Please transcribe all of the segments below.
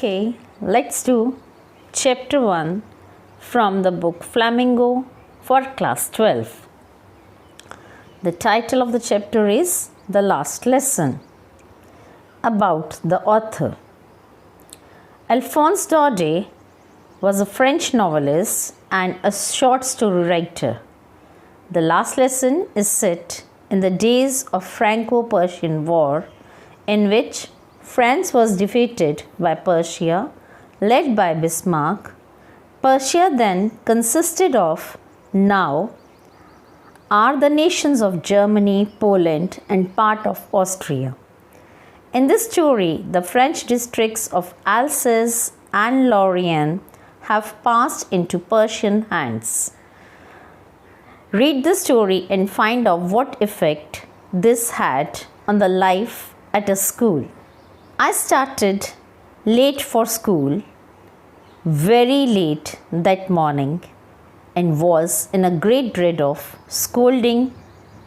Okay, let's do chapter 1 from the book Flamingo for class 12. The title of the chapter is The Last Lesson. About the author. Alphonse Daudet was a French novelist and a short story writer. The Last Lesson is set in the days of Franco-Prussian War, in which France was defeated by Prussia, led by Bismarck. Prussia then consisted of now are the nations of Germany, Poland, and part of Austria. In this story, the French districts of Alsace and Lorraine have passed into Prussian hands. Read the story and find out what effect this had on the life at a school. I started late for school, very late that morning, and was in a great dread of scolding,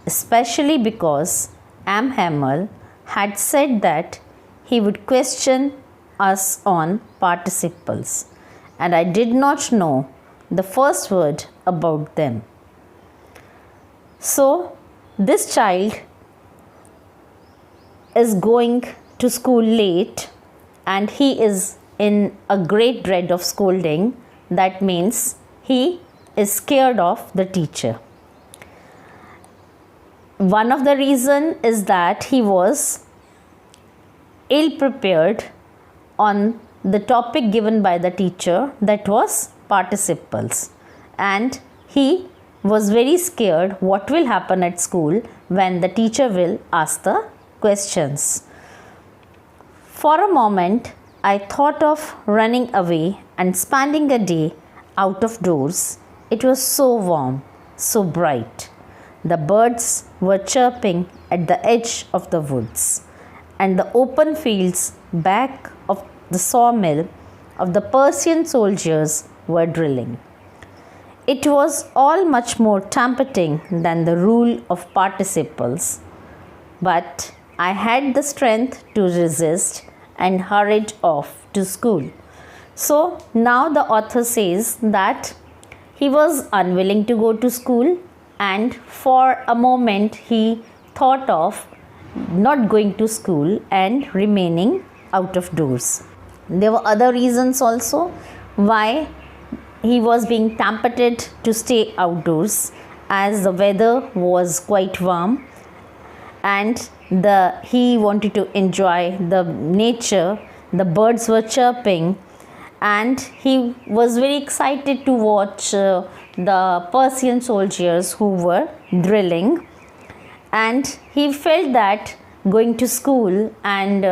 especially because M. Hamel had said that he would question us on participles, and I did not know the first word about them. So, this child is going to school late and he is in a great dread of scolding. That means he is scared of the teacher. One of the reasons is that he was ill prepared on the topic given by the teacher, that was participles, and he was very scared what will happen at school when the teacher will ask the questions. For a moment, I thought of running away and spending a day out of doors. It was so warm, so bright. The birds were chirping at the edge of the woods, and the open fields back of the sawmill of the Prussian soldiers were drilling. It was all much more tempting than the rule of participles, but I had the strength to resist and hurried off to school. So now the author says that he was unwilling to go to school, and for a moment he thought of not going to school and remaining out of doors. There were other reasons also why he was being tempted to stay outdoors, as the weather was quite warm and he wanted to enjoy the nature. The birds were chirping and he was very excited to watch the Prussian soldiers who were drilling, and he felt that going to school and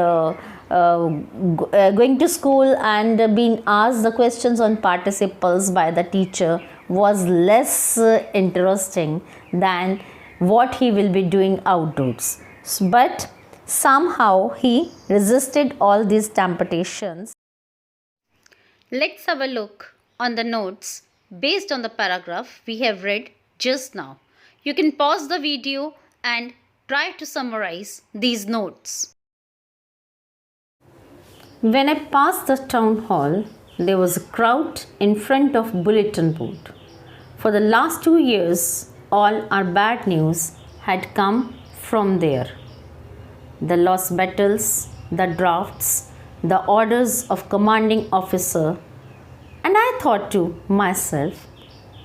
being asked the questions on participles by the teacher was less interesting than what he will be doing outdoors. But somehow he resisted all these temptations. Let's have a look on the notes based on the paragraph we have read just now. You can pause the video and try to summarize these notes. When I passed the town hall, there was a crowd in front of bulletin board. For the last 2 years, all our bad news had come from there. The lost battles, the drafts, the orders of commanding officer, and I thought to myself,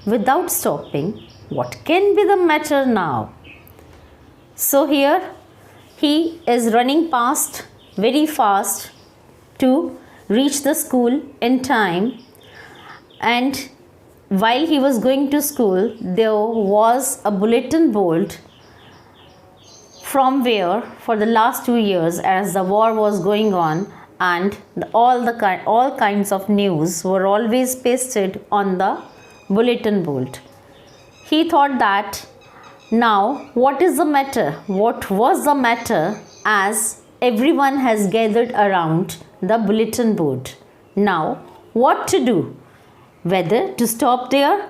without stopping, what can be the matter now? So here he is running past very fast to reach the school in time, and while he was going to school, there was a bulletin board from where for the last 2 years, as the war was going on, and all kinds of news were always pasted on the bulletin board. He thought that now what is the matter? What was the matter, as everyone has gathered around the bulletin board? Now what to do? Whether to stop there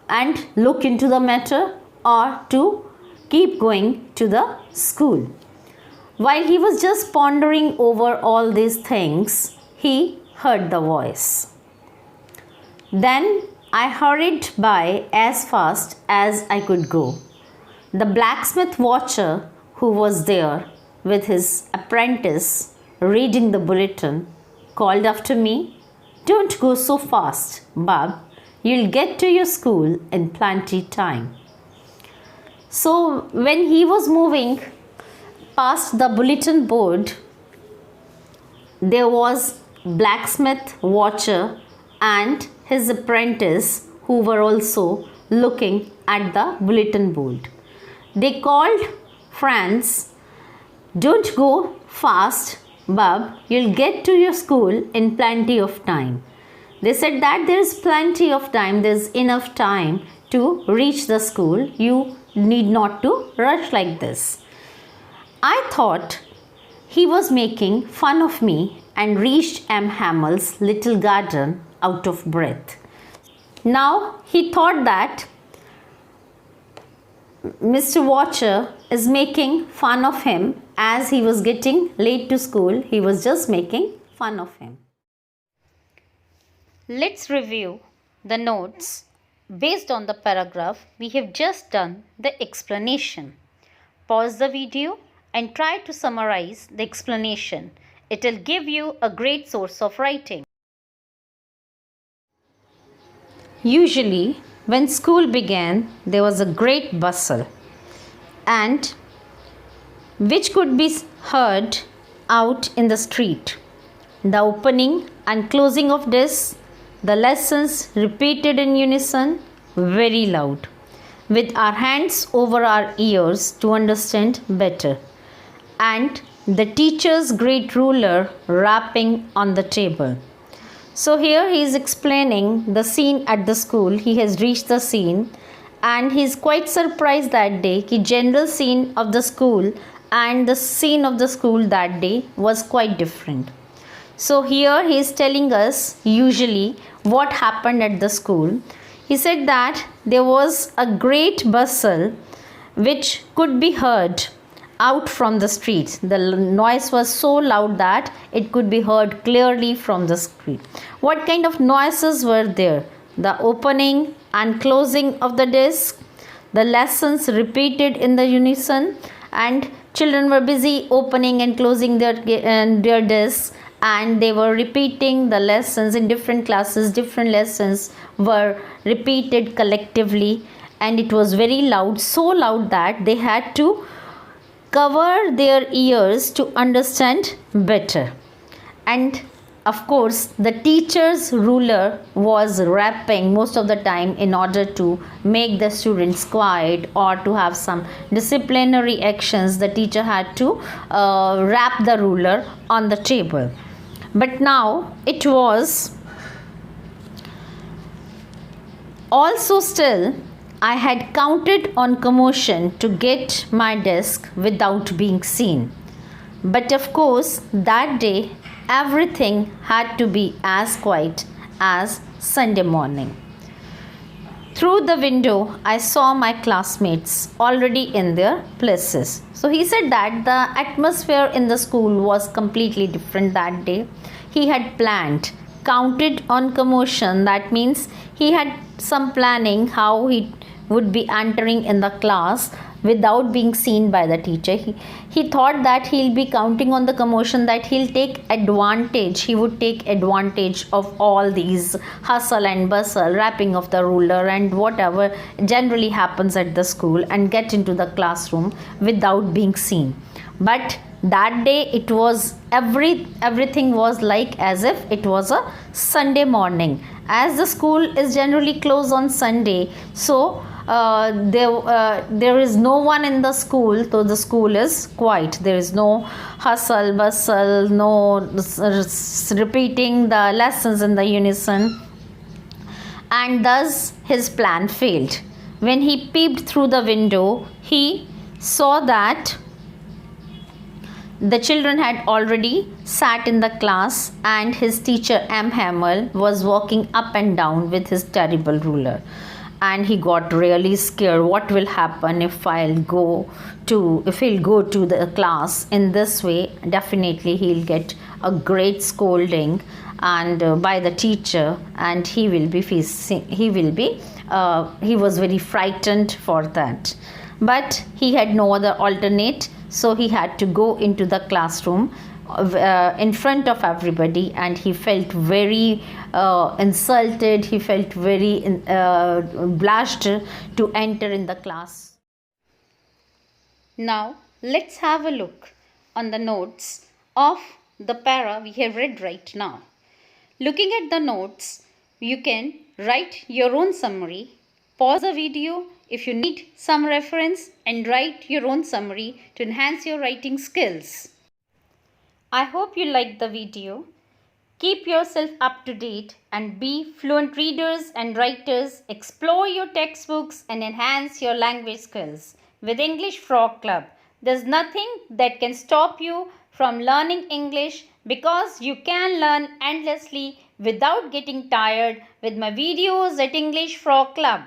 and look into the matter or to keep going to the school. While he was just pondering over all these things, he heard the voice. Then I hurried by as fast as I could go. The blacksmith watcher, who was there with his apprentice reading the bulletin, called after me, "Don't go so fast, Bab. You'll get to your school in plenty time." So when he was moving past the bulletin board, there was blacksmith watcher and his apprentice who were also looking at the bulletin board. They called Franz, "Don't go fast, Bub. You'll get to your school in plenty of time." They said that there's plenty of time, there's enough time to reach the school. You need not to rush like this. I thought he was making fun of me and reached M. Hamel's little garden out of breath. Now he thought that Mr. Watcher is making fun of him as he was getting late to school. He was just making fun of him. Let's review the notes. Based on the paragraph, we have just done the explanation. Pause the video and try to summarize the explanation. It will give you a great source of writing. Usually, when school began, there was a great bustle, and which could be heard out in the street. The opening and closing of desks, the lessons repeated in unison, very loud, with our hands over our ears to understand better, and the teacher's great ruler rapping on the table. So here he is explaining the scene at the school. He has reached the scene and he is quite surprised that day that general scene of the school and the scene of the school that day was quite different. So here he is telling us usually what happened at the school. He said that there was a great bustle which could be heard out from the streets. The noise was so loud that it could be heard clearly from the street. What kind of noises were there? The opening and closing of the desk, the lessons repeated in the unison, and children were busy opening and closing their desks, and they were repeating the lessons in different classes. Different lessons were repeated collectively, and it was very loud, so loud that they had to cover their ears to understand better. And of course, the teacher's ruler was rapping most of the time in order to make the students quiet or to have some disciplinary actions. The teacher had to rap the ruler on the table. But now it was also still. I had counted on commotion to get my desk without being seen. But of course, that day everything had to be as quiet as Sunday morning. Through the window, I saw my classmates already in their places. So he said that the atmosphere in the school was completely different that day. He had planned, counted on commotion. That means he had some planning how he would be entering in the class without being seen by the teacher. He thought that he'll be counting on the commotion, that he'll take advantage. He would take advantage of all these hustle and bustle, wrapping of the ruler and whatever generally happens at the school, and get into the classroom without being seen. But that day it was everything was like as if it was a Sunday morning, as the school is generally closed on Sunday. So there is no one in the school, so the school is quiet. There is no hustle bustle, no repeating the lessons in the unison, and thus his plan failed. When he peeped through the window, he saw that the children had already sat in the class, and his teacher M. Hamel was walking up and down with his terrible ruler. And he got really scared. What will happen if he'll go to the class in this way? Definitely he'll get a great scolding and by the teacher, and he will be facing, he was very frightened for that. But he had no other alternate, so he had to go into the classroom in front of everybody, and he felt very insulted, he felt very blushed to enter in the class. Now let's have a look on the notes of the para we have read right now. Looking at the notes, you can write your own summary, pause the video if you need some reference, and write your own summary to enhance your writing skills. I hope you liked the video. Keep yourself up to date and be fluent readers and writers. Explore your textbooks and enhance your language skills with English Frog Club. There's nothing that can stop you from learning English, because you can learn endlessly without getting tired with my videos at English Frog Club.